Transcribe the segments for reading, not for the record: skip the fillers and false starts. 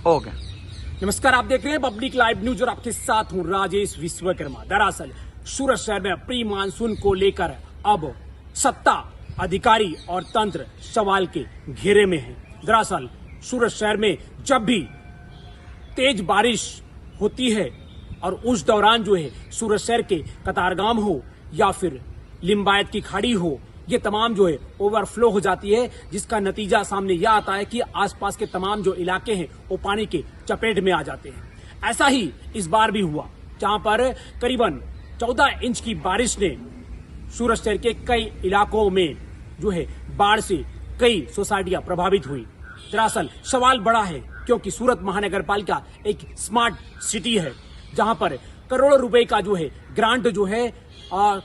Okay. नमस्कार, आप देख रहे हैं पब्लिक लाइव न्यूज और आपके साथ हूं राजेश विश्वकर्मा। दरअसल सूरत शहर में प्री मानसून को लेकर अब सत्ता, अधिकारी और तंत्र सवाल के घेरे में है। दरअसल सूरत शहर में जब भी तेज बारिश होती है और उस दौरान जो है सूरत शहर के कतारगाम हो या फिर लिम्बायत की खाड़ी हो, ये तमाम जो है ओवरफ्लो हो जाती है, जिसका नतीजा सामने यह आता है कि आसपास के तमाम जो इलाके हैं वो पानी के चपेट में आ जाते हैं। ऐसा ही इस बार भी हुआ, जहां पर करीबन 14 इंच की बारिश ने सूरत शहर के कई इलाकों में जो है बाढ़ से कई सोसाइटियां प्रभावित हुई। दरअसल सवाल बड़ा है क्योंकि सूरत महानगर पालिका एक स्मार्ट सिटी है, जहां पर करोड़ों रुपए का जो है ग्रांट जो है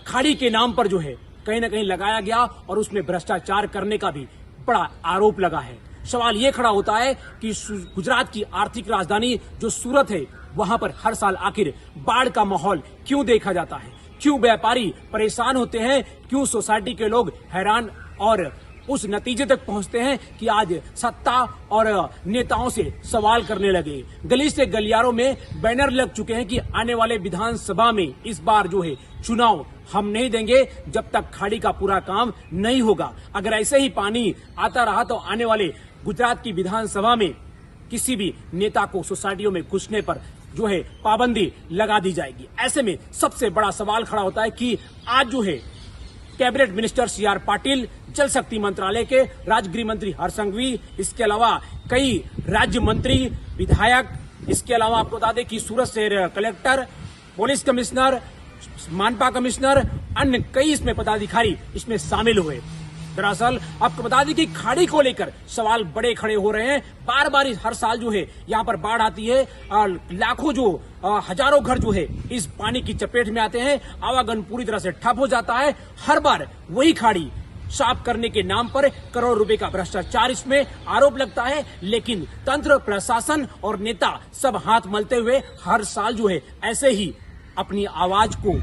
खाड़ी के नाम पर जो है कहीं ना कहीं लगाया गया और उसमें भ्रष्टाचार करने का भी बड़ा आरोप लगा है। सवाल ये खड़ा होता है कि गुजरात की आर्थिक राजधानी जो सूरत है, वहां पर हर साल आखिर बाढ़ का माहौल क्यों देखा जाता है? क्यों व्यापारी परेशान होते हैं? क्यों सोसाइटी के लोग हैरान और उस नतीजे तक पहुंचते हैं कि आज सत्ता और नेताओं से सवाल करने लगे? गली से गलियारों में बैनर लग चुके हैं कि आने वाले विधानसभा में इस बार जो है चुनाव हम नहीं देंगे जब तक खाड़ी का पूरा काम नहीं होगा। अगर ऐसे ही पानी आता रहा तो आने वाले गुजरात की विधानसभा में किसी भी नेता को सोसाइटियों में घुसने पर जो है पाबंदी लगा दी जाएगी। ऐसे में सबसे बड़ा सवाल खड़ा होता है कि आज जो है कैबिनेट मिनिस्टर सीआर पाटिल, जल शक्ति मंत्रालय के राज्य गृह मंत्री हर्ष संघवी, इसके अलावा कई राज्य मंत्री, विधायक, इसके अलावा आपको बता दें कि सूरत शहर कलेक्टर, पुलिस कमिश्नर, मानपा कमिश्नर, अन्य कई इसमें पदाधिकारी इसमें शामिल हुए। दरअसल आपको बता दें कि खाड़ी को लेकर सवाल बड़े खड़े हो रहे हैं। बार बार हर साल जो है यहाँ पर बाढ़ आती है, लाखों जो हजारों घर जो है इस पानी की चपेट में आते हैं, आवागमन पूरी तरह से ठप हो जाता है। हर बार वही खाड़ी साफ करने के नाम पर करोड़ रुपए का भ्रष्टाचार इसमें आरोप लगता है, लेकिन तंत्र, प्रशासन और नेता सब हाथ मलते हुए हर साल जो है ऐसे ही अपनी आवाज को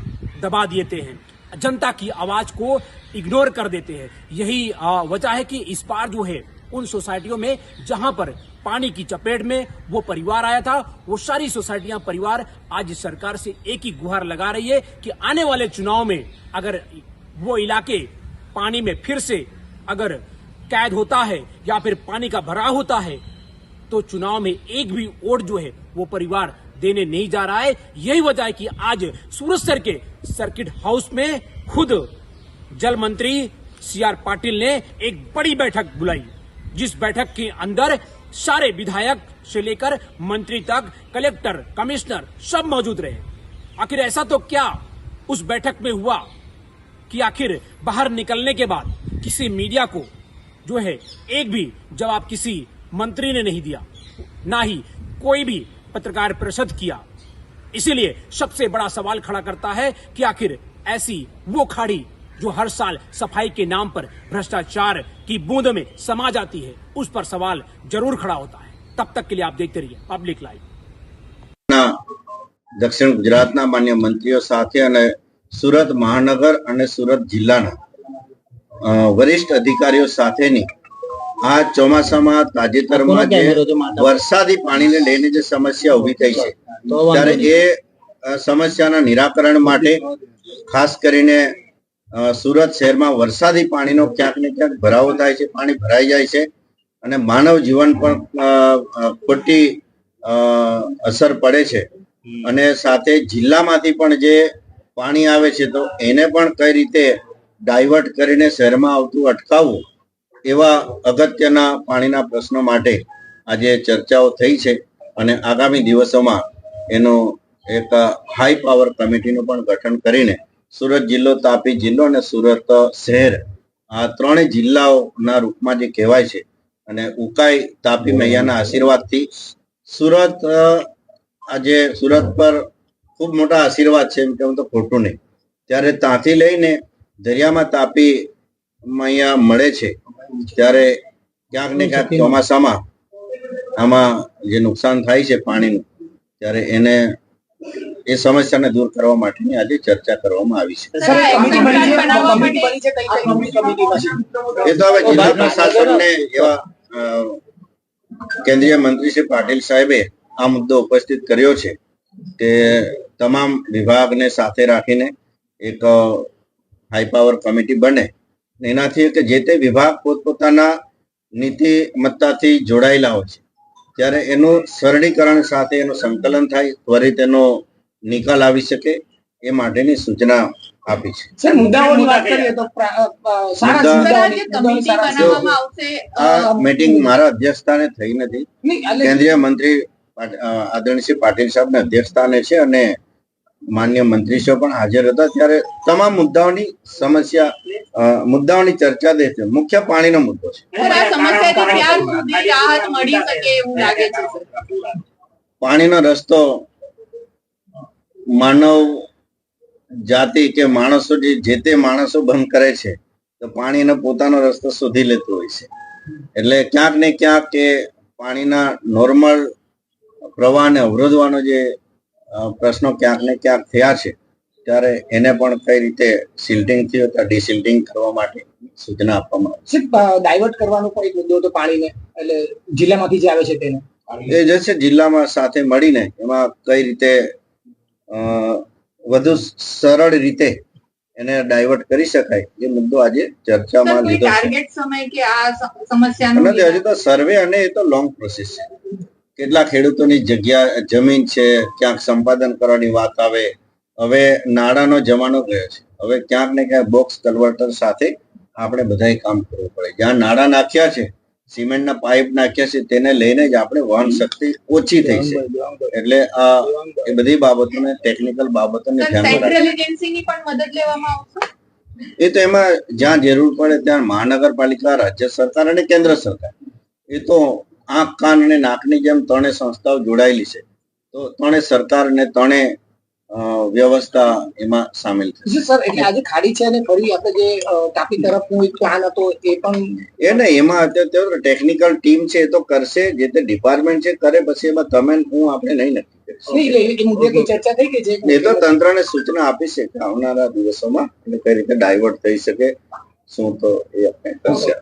दबा देते हैं, जनता की आवाज को इग्नोर कर देते हैं। यही वजह है कि इस बार जो है उन सोसाइटियों में जहां पर पानी की चपेट में वो परिवार आया था, वो सारी सोसाइटियां, परिवार आज सरकार से एक ही गुहार लगा रही है कि आने वाले चुनाव में अगर वो इलाके पानी में फिर से अगर कैद होता है या फिर पानी का भराव होता है तो चुनाव में एक भी वोट जो है वो परिवार देने नहीं जा रहा है। यही वजह है कि आज सूरत शहर के सर्किट हाउस में खुद जल मंत्री सीआर पाटिल ने एक बड़ी बैठक बुलाई, जिस बैठक के अंदर सारे विधायक से लेकर मंत्री तक, कलेक्टर, कमिश्नर सब मौजूद रहे। आखिर ऐसा तो क्या उस बैठक में हुआ कि आखिर बाहर निकलने के बाद किसी मीडिया को जो है एक भी जवाब किसी मंत्री ने नहीं दिया, ना ही कोई भी पत्रकार परिषद किया। इसीलिए सबसे बड़ा सवाल खड़ा करता है कि आखिर ऐसी वो खाड़ी जो हर साल सफाई के नाम पर भ्रष्टाचार की बूंद में समा जाती है, उस पर सवाल जरूर खड़ा होता है। तब तक के लिए आप देखते रहिए पब्लिक लाइव। दक्षिण गुजरातना मान्य मंत्रीओ साथे अने सूरत महानगर अने सूरत जिल्लाना वरिष्ठ अधिकारीओ साथेनी आ ચોમાસામાં તાજેતરમાં જે વરસાદી પાણીને લઈને જે સમસ્યા ઊભી થઈ છે, ત્યારે એ સમસ્યાના નિરાકરણ માટે ખાસ કરીને સુરત શહેરમાં વરસાદી પાણીનો ક્યાંક ને ક્યાંક ભરાવો થાય છે, પાણી ભરાઈ જાય છે અને માનવ જીવન પર ખોટી અસર પડે છે અને સાથે જિલ્લામાંથી પણ જે પાણી આવે છે તો એને પણ કઈ રીતે ડાયવર્ટ કરીને શહેરમાં આવતું અટકાવવું, એવા અગત્યના પાણીના પ્રશ્નો માટે આજે ચર્ચાઓ થઈ છે અને આગામી દિવસોમાં એનો એક હાઈ પાવર કમિટીનું પણ ગઠન કરીને સુરત જિલ્લો, તાપી જિલ્લો અને સુરત શહેર આ ત્રણેય જિલ્લાઓના રૂપમાં જે કહેવાય છે અને ઉકાઈ તાપી મૈયાના આશીર્વાદથી સુરત આજે સુરત પર ખૂબ મોટા આશીર્વાદ છે, એમ કહું તો ખોટું નહીં। ત્યારે ત્યાંથી લઈને દરિયામાં તાપી મૈયા મળે છે, ત્યારે ક્યાંક ને ક્યાંક ચોમાસામાં આમાં જે નુકસાન થાય છે પાણીનું, ત્યારે એને એ સમસ્યાને દૂર કરવા માટેની આજે ચર્ચા કરવામાં આવી છે। એ તો હવે જિલ્લા પ્રશાસનને એવા કેન્દ્રીય મંત્રી શ્રી પાટીલ સાહેબે આ મુદ્દો ઉપસ્થિત કર્યો છે કે તમામ વિભાગને સાથે રાખીને એક હાઈ પાવર કમિટી બને, એનાથી કે જે તે વિભાગ પોતપોતાના નીતિમત્તાથી જોડાયેલા હોય છે ત્યારે એનું સરળીકરણ સાથે એનું સંકલન થાય, ત્વરિત એનો નિકાલ આવી શકે એ માટેની સૂચના આપી છે. સર, મુદ્દાઓની વાત કરીએ તો આ મીટિંગ મારા અધ્યક્ષસ્થાને થઈ નથી, કેન્દ્રીય મંત્રી આદરણીય શ્રી પાટીલ સાહેબના અધ્યક્ષસ્થાને છે અને માન્ય મંત્રીશ્રીઓ પણ હાજર હતા. ત્યારે તમામ મુદ્દાઓની ચર્ચા થઈ છે. મુખ્ય પાણીનો મુદ્દો છે. પાણીનો રસ્તો માનવ જાતિ કે માણસો જે તે માણસો બંધ કરે છે તો પાણીનો પોતાનો રસ્તો શોધી લેતો હોય છે. એટલે ક્યાંક ને ક્યાંક કે પાણીના નોર્મલ પ્રવાહને અવરોધવાનો જે પ્રશ્નો ક્યાંક ને ક્યાંક થયા છે ત્યારે એને પણ કઈ રીતે સિલ્ટિંગ થયું તો ડિસિલ્ટિંગ કરવા માટે સૂચના આપવામાં આવે છે. ડાયવર્ટ કરવાનો પણ એક મુદ્દો હતો પાણીને, એટલે જિલ્લામાંથી જે આવે છે તેને એ જે છે જિલ્લામાં સાથે મળીને એમાં કઈ રીતે વધુ સરળ રીતે એને ડાયવર્ટ કરી શકાય એ મુદ્દો આજે ચર્ચામાં લીધો છે. હજુ તો સર્વે અને એ તો લોંગ પ્રોસેસ છે. કેટલા ખેડૂતોની જગ્યા જમીન છે, ક્યાંક સંપાદન કરવાની વાત આવે. હવે નાણાંનો જમાનો ગયો છે. હવે ક્યાંક ને ક્યાંક બોક્સ કન્વર્ટર સાથે આપણે બધાએ કામ કરવું પડે. જ્યાં નાણાં નાખ્યા છે, સિમેન્ટના પાઇપ નાખ્યા છે, તેને લઈને જ આપણે વહન શક્તિ ઓછી થઈ છે. એટલે એ બધી બાબતોને ટેકનિકલ બાબતોને એ તો એમાં જ્યાં જરૂર પડે ત્યાં મહાનગરપાલિકા, રાજ્ય સરકાર અને કેન્દ્ર સરકાર એ તો આંખ કાન અને નાકની જેમ ત્રણે સંસ્થાઓ જોડાયેલી છે. તો ત્રણે સરકાર અને ત્રણે વ્યવસ્થા એમાં સામેલ થશે. સર, એટલે આજે ખાડી છે અને ફરી આપણે જે તાપી તરફનો એક પ્લાન હતો એ પણ એમાં અત્યારે ટેકનિકલ ટીમ છે એ તો કરશે, જે તે ડિપાર્ટમેન્ટ છે કરે, પછી એમાં તમે હું આપણે નહીં નક્કી કરીશું. એ તો તંત્રને સૂચના આપી છે કે આવનારા દિવસોમાં કઈ રીતે ડાયવર્ટ થઈ શકે શું, તો એ આપણે કરશે.